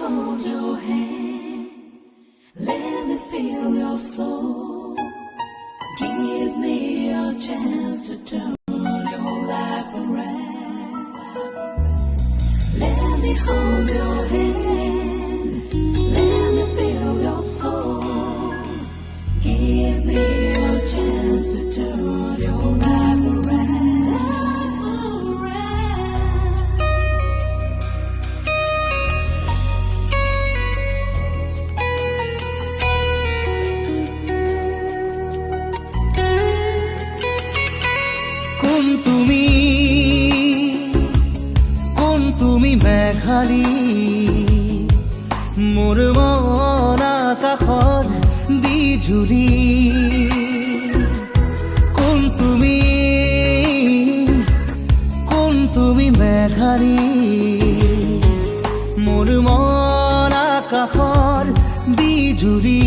hold your hand. Let me feel your soul. Give me a chance to turn your life around. Let me hold your hand. Let me feel your soul. Give me a chance to turn your life around. তুমি মেঘালী মোৰ মন আকাশৰ বিজুলী কোন তুমি মেঘালী মোৰ মন আকাশৰ বিজুলী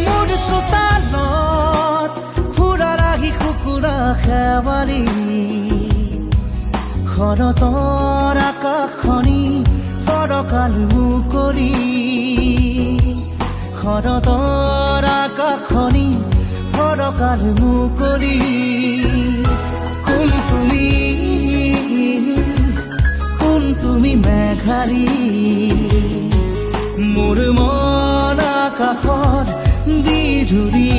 মোৰ চোতালত ফুৰা ৰাখি কুকুৰা খেৱালী শৰতৰ আকাশখনি ফৰকাল মুকলি শৰতৰ আকাশখনি ফৰকাল মুকলি কোন তুমি মেঘালী মোৰ মন আকাশৰ বিজুলী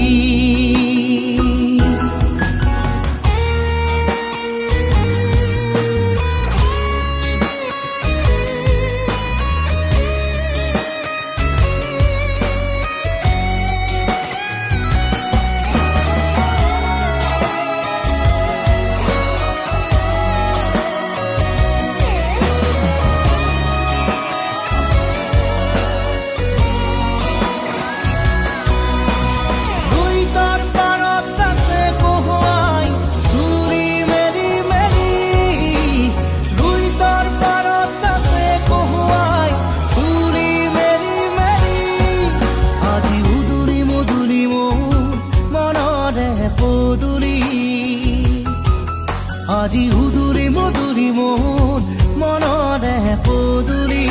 আজি উদুৰি মধুৰি মোৰ মনৰে পদুলি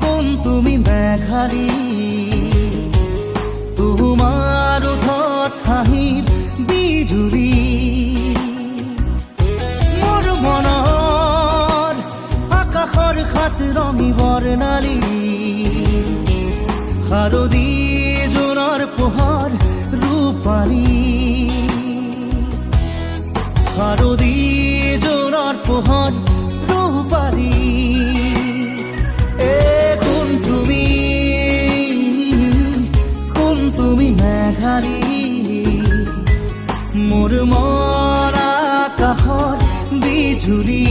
কোন তুমি মেঘালী তোমাৰ ওঠত হাঁহিৰ বিজুলী মোৰ মনৰ আকাশৰ খাত ৰঙী বৰ্ণালী শাৰদী জোনৰ পোহৰ ৰূপালী শাৰদী জোনৰ পোহৰ ৰূপালী কোন তুমি মেঘালী মোৰ মন আকাশৰ বিজুলী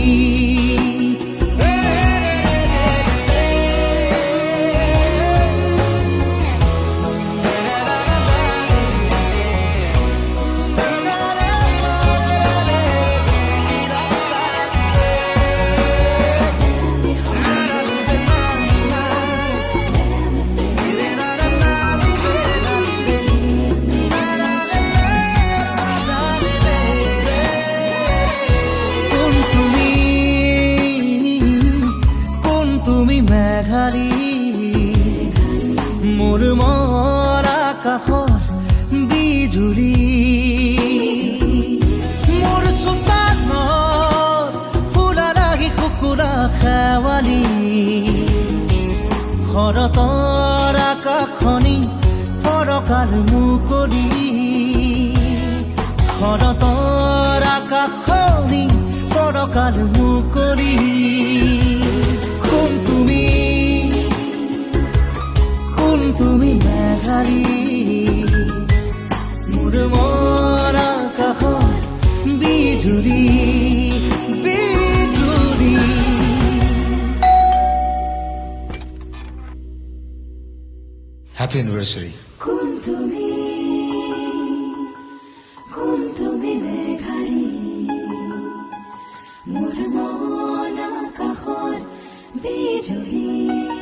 মোৰ মন আকাশৰ বিজুলী মোৰ চোতালত ফুৰা ৰাখি কুকুৰা খেৱালী শৰতৰ আকাশখনি ফৰকাল মুকলি শৰতৰ আকাশখনি ফৰকাল মুকলি কোন তুমি মেঘালী মোৰ মন আকাশৰ বিজুলী বিজুলী হ্যাপি অ্যানিভাৰ্সাৰি কোন তুমি মেঘালী মোৰ মন আকাশৰ বিজুলী